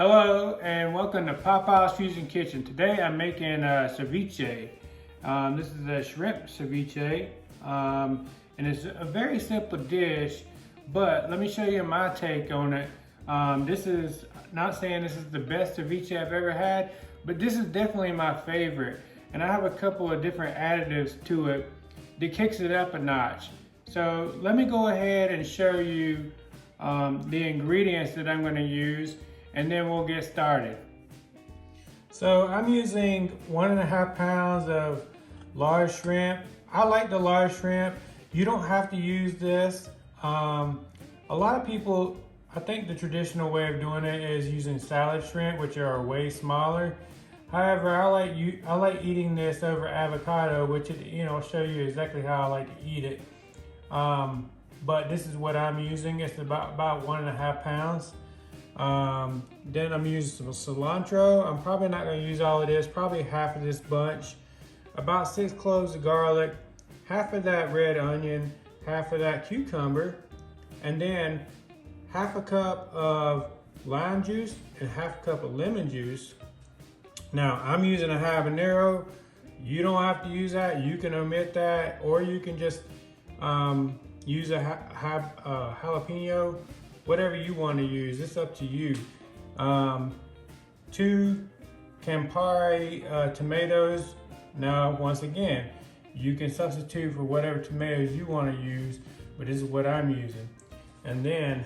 Hello and welcome to Pawpaw's Fusion Kitchen. Today I'm making ceviche. This is a shrimp ceviche, and it's a very simple dish, but let me show you my take on it. This is not saying this is the best ceviche I've ever had, but this is definitely my favorite. And I have a couple of different additives to it that kicks it up a notch. So let me go ahead and show you the ingredients that I'm going to use, and then we'll get started. So I'm using 1.5 pounds of large shrimp. I like the large shrimp. You don't have to use this. A lot of people, I think the traditional way of doing it is using salad shrimp, which are way smaller. However, I like eating this over avocado, which I'll show you exactly how I like to eat it. But this is what I'm using. It's about 1.5 pounds. Then I'm using some cilantro. I'm probably not going to use all of this, probably half of this bunch. About 6 cloves of garlic, half of that red onion, half of that cucumber, and then half a cup of lime juice and half a cup of lemon juice. Now I'm using a habanero. You don't have to use that. You can omit that, or you can just use a jalapeño. Whatever you want to use, it's up to you. 2 Campari tomatoes. Now, once again, you can substitute for whatever tomatoes you want to use, but this is what I'm using. And then,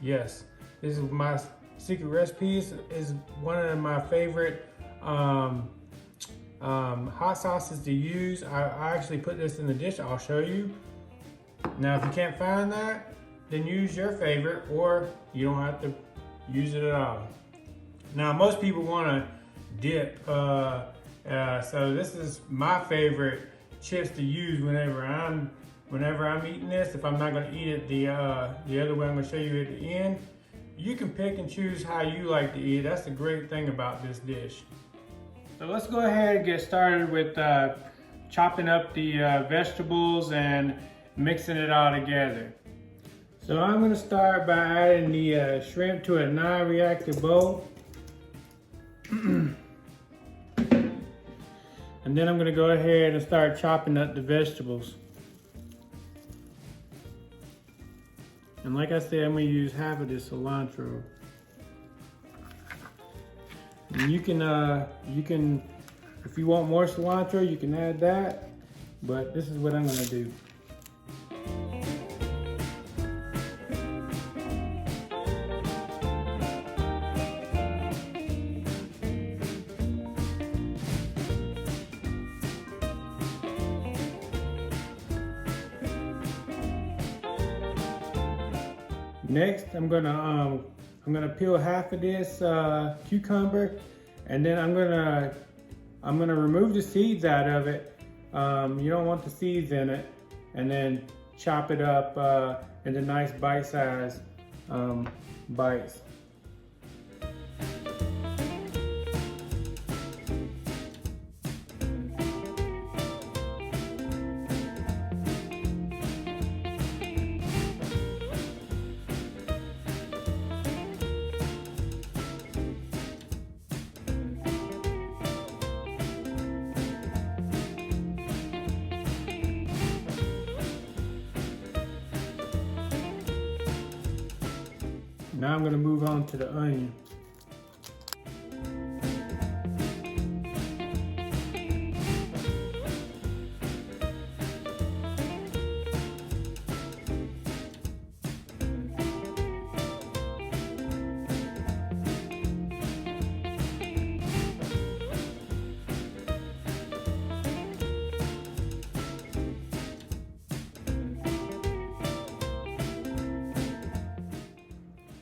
yes, this is my secret recipe. Is one of my favorite hot sauces to use. I actually put this in the dish. I'll show you. Now, if you can't find that, then use your favorite, or you don't have to use it at all. Now, most people want to dip, so this is my favorite chips to use whenever I'm eating this. If I'm not going to eat it the other way I'm going to show you at the end, you can pick and choose how you like to eat. That's the great thing about this dish. So let's go ahead and get started with chopping up the vegetables and mixing it all together. So I'm going to start by adding the shrimp to a non-reactive bowl. And then I'm going to go ahead and start chopping up the vegetables. And like I said, I'm going to use half of this cilantro. And you can, if you want more cilantro, you can add that. But this is what I'm going to do. Next, I'm gonna peel half of this cucumber, and then I'm gonna remove the seeds out of it. You don't want the seeds in it, and then chop it up into nice bite-sized bites. Now I'm going to move on to the onion.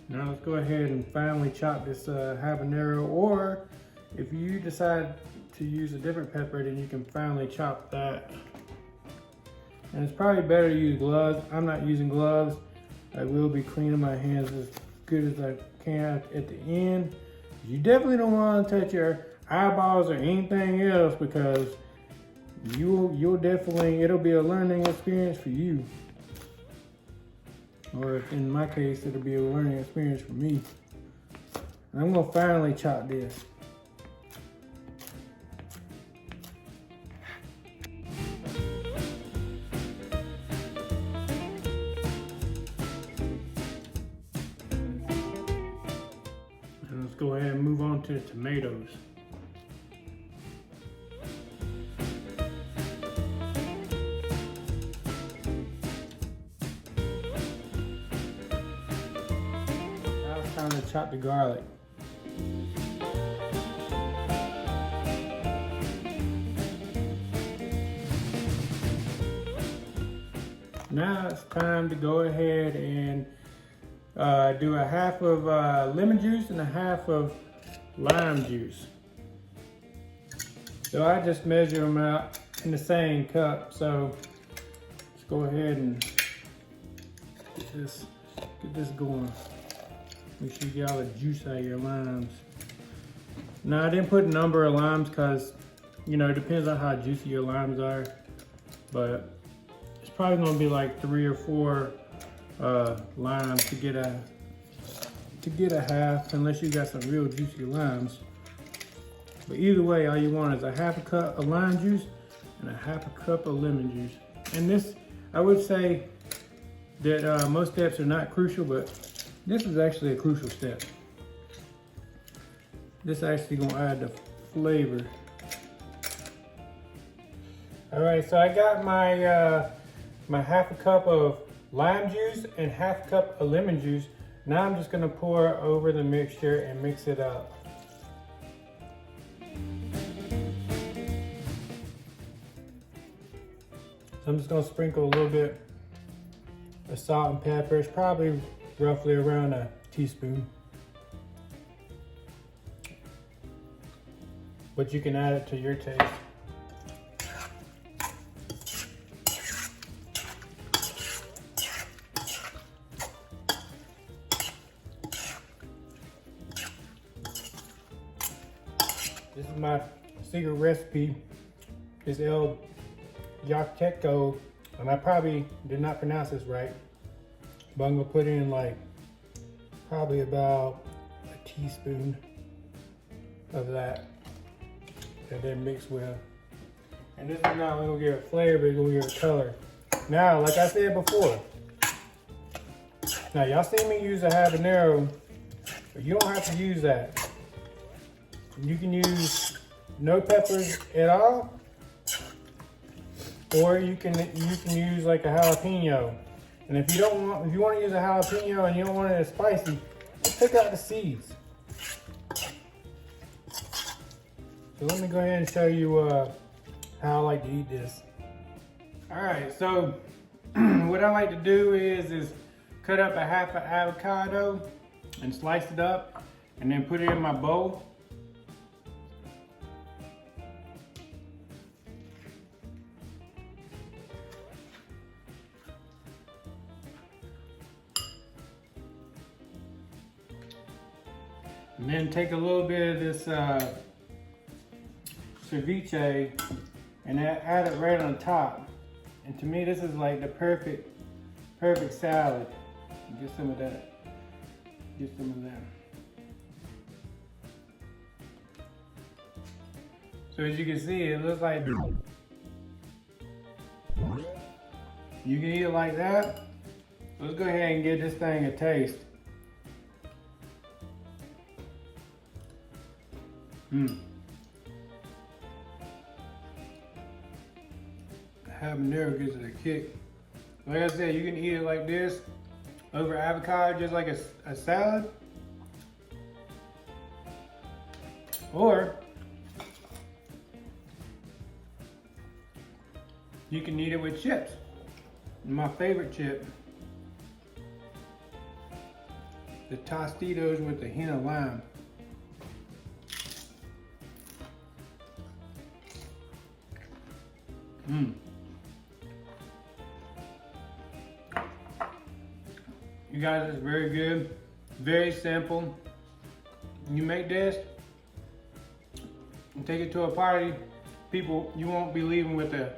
Now let's go ahead and finely chop this habanero, or if you decide to use a different pepper, then you can finely chop that. And it's probably better to use gloves. I'm not using gloves. I will be cleaning my hands as good as I can at the end. You definitely don't want to touch your eyeballs or anything else, because you'll definitely, it'll be a learning experience for you. Or in my case, it'll be a learning experience for me. And I'm gonna finely chop this. And let's go ahead and move on to the tomatoes. Now it's time to chop the garlic. Now it's time to go ahead and do a half of lemon juice and a half of lime juice. So I just measure them out in the same cup. So let's go ahead and get this going. Make sure you get all the juice out of your limes. Now I didn't put a number of limes because, you know, it depends on how juicy your limes are. But it's probably gonna be like 3 or 4 limes to get a half, unless you got some real juicy limes. But either way, all you want is a half a cup of lime juice and a half a cup of lemon juice. And this, I would say that most steps are not crucial, but this is actually a crucial step. This actually gonna add the flavor. All right, so I got my my half a cup of lime juice and half a cup of lemon juice. Now I'm just gonna pour over the mixture and mix it up. So I'm just gonna sprinkle a little bit of salt and pepper. It's probably roughly around a teaspoon. But you can add it to your taste. This is my secret recipe. It's El Yucateco, and I probably did not pronounce this right, but I'm gonna put in like probably about a teaspoon of that, and then mix well. And this is not only gonna give it flavor, but it's gonna give it color. Now, like I said before, now y'all see me use a habanero, but you don't have to use that. You can use no peppers at all, or you can use like a jalapeno. And if you want to use a jalapeno and you don't want it as spicy, just take out the seeds. So let me go ahead and show you how I like to eat this. All right, so what I like to do is cut up a half an avocado and slice it up, and then put it in my bowl. And then take a little bit of this ceviche and add it right on top. And to me, this is like the perfect salad. Get some of that. Get some of that. So as you can see, it looks like you can eat it like that. Let's go ahead and give this thing a taste. Habanero gives it a kick. Like I said, you can eat it like this over avocado, just like a salad. Or you can eat it with chips. My favorite chip, the Tostitos with a hint of lime. You guys, it's very good, very simple. You make this and take it to a party, people, you won't be leaving with there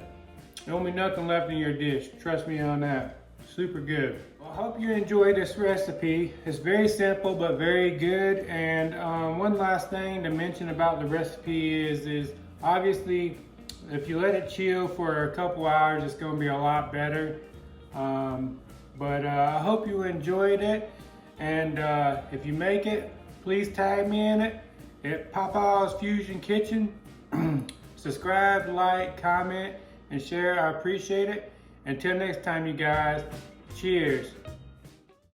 won't be nothing left in your dish. Trust me on that. Super good. Well, I hope you enjoyed this recipe. It's very simple but very good. And one last thing to mention about the recipe is obviously if you let it chill for a couple hours, it's going to be a lot better. But I hope you enjoyed it. And if you make it, please tag me in it at pawpawsfusionkitchen. Subscribe, like, comment, and share. I appreciate it. Until next time, you guys, cheers.